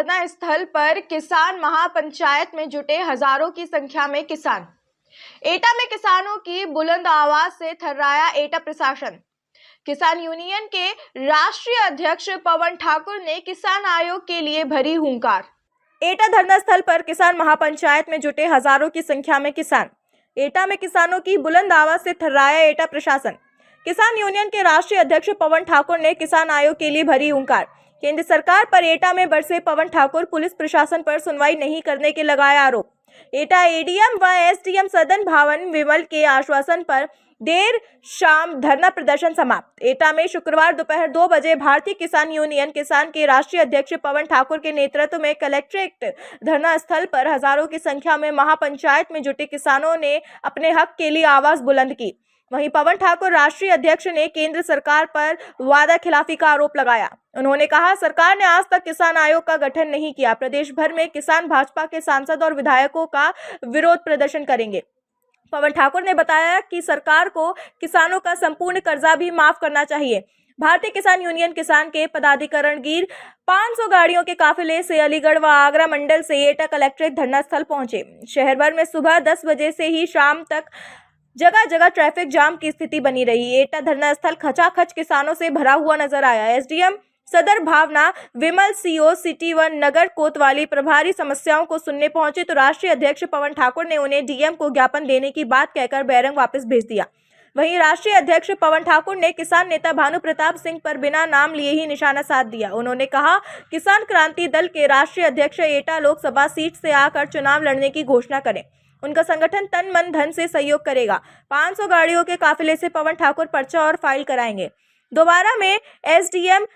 धरना स्थल पर किसान महापंचायत में जुटे हजारों की संख्या में किसान। एटा में किसानों की बुलंद आवाज से थर्राया एटा प्रशासन। किसान यूनियन के राष्ट्रीय अध्यक्ष पवन ठाकुर ने किसान आयोग के लिए भरी हुंकार। एटा धरना स्थल पर किसान महापंचायत में जुटे हजारों की संख्या में किसान। एटा में किसानों की बुलंद आवाज से थर्राया एटा प्रशासन। किसान यूनियन के राष्ट्रीय अध्यक्ष पवन ठाकुर ने किसान आयोग के लिए भरी हुंकार। केंद्र सरकार पर एटा में बरसे पवन ठाकुर, पुलिस प्रशासन पर सुनवाई नहीं करने के लगाया आरोप। एटा एडीएम व एसडीएम सदन भवन विमल के आश्वासन पर देर शाम धरना प्रदर्शन समाप्त। एटा में शुक्रवार दोपहर 2 बजे भारतीय किसान यूनियन किसान के राष्ट्रीय अध्यक्ष पवन ठाकुर के नेतृत्व में कलेक्ट्रेट धरना स्थल पर हजारों की संख्या में महापंचायत में जुटे किसानों ने अपने हक के लिए आवाज बुलंद की। वहीं पवन ठाकुर राष्ट्रीय अध्यक्ष ने केंद्र सरकार पर वादा खिलाफी का आरोप लगाया। उन्होंने कहा, सरकार ने आज तक किसान आयोग का गठन नहीं किया। प्रदेश भर में किसान भाजपा के सांसद और विधायकों का विरोध प्रदर्शन करेंगे। पवन ठाकुर ने बताया कि सरकार को किसानों का संपूर्ण कर्जा भी माफ करना चाहिए। भारतीय किसान यूनियन किसान के पदाधिकारीगण 500 गाड़ियों के काफिले से अलीगढ़ व आगरा मंडल से एटा कलेक्ट्रेट धरना स्थल पहुंचे। शहर भर में सुबह 10 बजे से ही शाम तक जगह जगह ट्रैफिक जाम की स्थिति बनी रही। एटा धरना स्थल खचाखच किसानों से भरा हुआ नजर आया। एसडीएम सदर भावना विमल, सीओ सिटी व नगर कोतवाली प्रभारी समस्याओं को सुनने पहुंचे तो राष्ट्रीय अध्यक्ष पवन ठाकुर ने उन्हें डीएम को ज्ञापन देने की बात कहकर बैरंग वापस भेज दिया। वहीं राष्ट्रीय अध्यक्ष पवन ठाकुर ने किसान नेता भानु प्रताप सिंह पर बिना नाम लिए ही निशाना साध दिया। उन्होंने कहा, किसान क्रांति दल के राष्ट्रीय अध्यक्ष एटा लोकसभा सीट से आकर चुनाव लड़ने की घोषणा करें। उनका संगठन तन मन धन से सहयोग करेगा। 500 गाड़ियों के काफिले से पवन ठाकुर पर्चा और फाइल कराएंगे। दोबारा में एसडीएम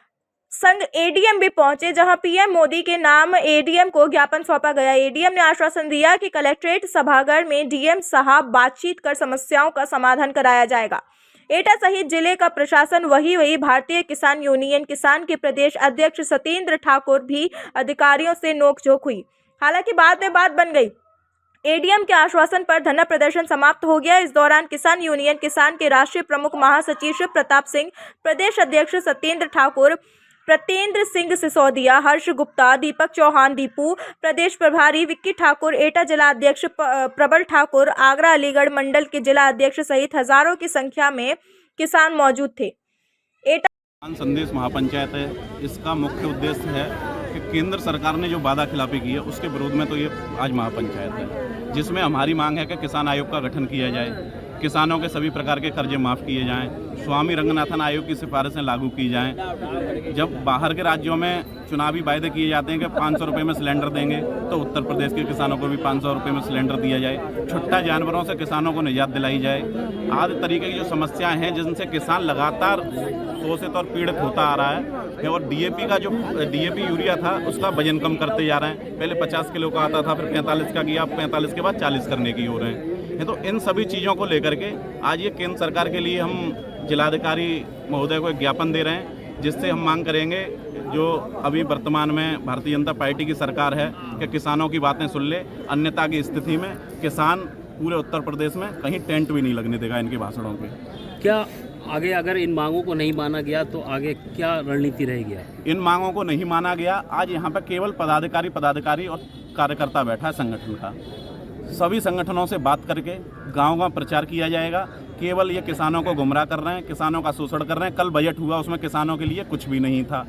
संग एडीएम भी पहुंचे, जहां पीएम मोदी के नाम एडीएम को ज्ञापन सौंपा गया। एडीएम ने आश्वासन दिया कि कलेक्ट्रेट सभागार में डीएम साहब बातचीत कर समस्याओं का समाधान कराया जाएगा। एटा सहित जिले का प्रशासन वही भारतीय किसान यूनियन किसान के प्रदेश अध्यक्ष सत्येंद्र ठाकुर भी अधिकारियों से नोकझोंक हुई। हालांकि बाद में बात बन गई। एडीएम के आश्वासन पर धरना प्रदर्शन समाप्त हो गया। इस दौरान किसान यूनियन किसान के राष्ट्रीय प्रमुख महासचिव शिव प्रताप सिंह, प्रदेश अध्यक्ष सत्येंद्र ठाकुर, प्रतेंद्र सिंह सिसोदिया, हर्ष गुप्ता, दीपक चौहान दीपू, प्रदेश प्रभारी विक्की ठाकुर, एटा जिला अध्यक्ष प्रबल ठाकुर, आगरा अलीगढ़ मंडल के जिला अध्यक्ष सहित हजारों की संख्या में किसान मौजूद थे। एटा किसान संदेश महापंचायत है। इसका मुख्य उद्देश्य है कि केंद्र सरकार ने जो वादा खिलाफी की है उसके विरोध में तो ये आज महापंचायत है, जिसमें हमारी मांग है कि किसान आयोग का गठन किया जाए, किसानों के सभी प्रकार के कर्जे माफ़ किए जाएं, स्वामी रंगनाथन आयोग की सिफारिशें लागू की जाएं। जब बाहर के राज्यों में चुनावी वायदे किए जाते हैं कि 500 रुपये में सिलेंडर देंगे, तो उत्तर प्रदेश के किसानों को भी 500 रुपये में सिलेंडर दिया जाए। छुट्टा जानवरों से किसानों को निजात दिलाई जाए। आदि तरीके की जो समस्याएं हैं जिनसे किसान लगातार शोषित और पीड़ित होता आ रहा है। और डीएपी यूरिया था उसका वजन कम करते जा रहे हैं। पहले 50 किलो का आता था, फिर 45 का किया, 45 के बाद 40 करने की हो रहे हैं। तो इन सभी चीज़ों को लेकर के आज ये केंद्र सरकार के लिए हम जिलाधिकारी महोदय को एक ज्ञापन दे रहे हैं, जिससे हम मांग करेंगे जो अभी वर्तमान में भारतीय जनता पार्टी की सरकार है कि किसानों की बातें सुन ले, अन्यथा की स्थिति में किसान पूरे उत्तर प्रदेश में कहीं टेंट भी नहीं लगने देगा इनके भाषणों पे। क्या आगे अगर इन मांगों को नहीं माना गया तो आगे क्या रणनीति रहेगी? इन मांगों को नहीं माना गया, आज यहाँ पर केवल पदाधिकारी और कार्यकर्ता बैठा है संगठन का। सभी संगठनों से बात करके गाँव प्रचार किया जाएगा। केवल ये किसानों को गुमराह कर रहे हैं, किसानों का शोषण कर रहे हैं। कल बजट हुआ, उसमें किसानों के लिए कुछ भी नहीं था।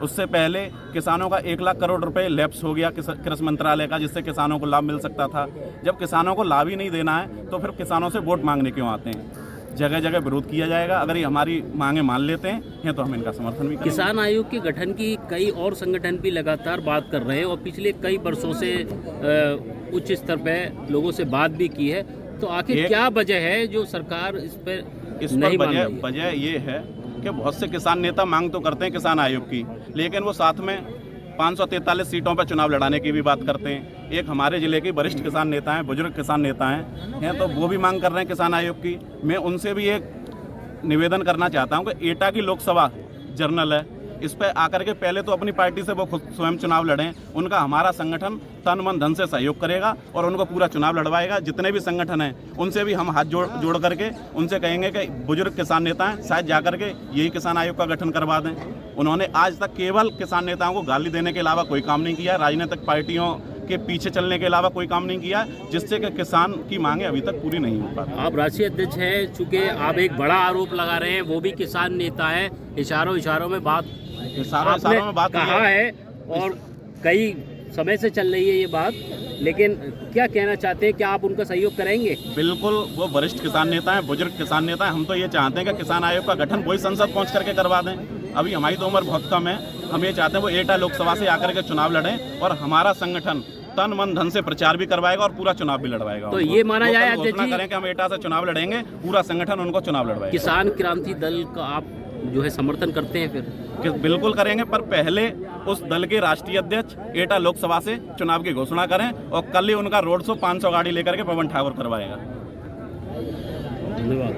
उससे पहले किसानों का 1 लाख करोड़ रुपए लैप्स हो गया कृषि मंत्रालय का, जिससे किसानों को लाभ मिल सकता था। जब किसानों को लाभ ही नहीं देना है तो फिर किसानों से वोट मांगने क्यों आते हैं? जगह जगह विरोध किया जाएगा। अगर ये हमारी मांगे मान लेते हैं तो हम इनका समर्थन भी करेंगे। किसान आयोग के गठन की कई और संगठन भी लगातार बात कर रहे हैं और पिछले कई वर्षों से उच्च स्तर पर लोगों से बात भी की है। तो आखिर क्या वजह है जो सरकार इस पर नहीं मान रही है? वजह ये है कि बहुत से किसान नेता मांग तो करते हैं किसान आयोग की, लेकिन वो साथ में 543 सीटों पर चुनाव लड़ाने की भी बात करते हैं। एक हमारे जिले के वरिष्ठ किसान नेता हैं, बुजुर्ग किसान नेता हैं, तो वो भी मांग कर रहे हैं किसान आयोग की। मैं उनसे भी एक निवेदन करना चाहता हूं कि एटा की लोकसभा जर्नल है, इस पर आकर के पहले तो अपनी पार्टी से वो खुद स्वयं चुनाव लड़ें। उनका हमारा संगठन तन मन धन से सहयोग करेगा और उनको पूरा चुनाव लड़वाएगा। जितने भी संगठन हैं उनसे भी हम हाथ जोड़ करके उनसे कहेंगे कि बुजुर्ग किसान नेता हैं, शायद जाकर के यही किसान आयोग का गठन करवा दें। उन्होंने आज तक केवल किसान नेताओं को गाली देने के अलावा कोई काम नहीं किया, राजनीतिक पार्टियों के पीछे चलने के अलावा कोई काम नहीं किया, जिससे कि किसान की मांगें अभी तक पूरी नहीं हो पाती। आप राष्ट्रीय अध्यक्ष हैं, चूंकि आप एक बड़ा आरोप लगा रहे हैं, वो भी किसान नेता है, इशारों में बात कहा है और कई समय से चल रही है ये बात, लेकिन क्या कहना चाहते हैं, क्या आप उनका सहयोग करेंगे? बिल्कुल, वो वरिष्ठ किसान नेता हैं, बुजुर्ग किसान नेता हैं। हम तो ये चाहते हैं कि किसान आयोग का गठन वही संसद पहुंच करके करवा दें। अभी हमारी तो उम्र बहुत कम है, हम ये चाहते हैं वो एटा लोकसभा से आकर के चुनाव लड़ें और हमारा संगठन तन मन धन से प्रचार भी करवाएगा और पूरा चुनाव भी लड़वाएगा। तो ये माना जाए अध्यक्ष जी करें कि हम एटा से चुनाव लड़ेंगे, पूरा संगठन उनको चुनाव लड़वाएगा। किसान क्रांति दल का आप जो है समर्थन करते हैं फिर? बिल्कुल करेंगे, पर पहले उस दल के राष्ट्रीय अध्यक्ष एटा लोकसभा से चुनाव की घोषणा करें और कल ही उनका रोड शो 500 गाड़ी लेकर के पवन ठाकुर करवाएगा। धन्यवाद।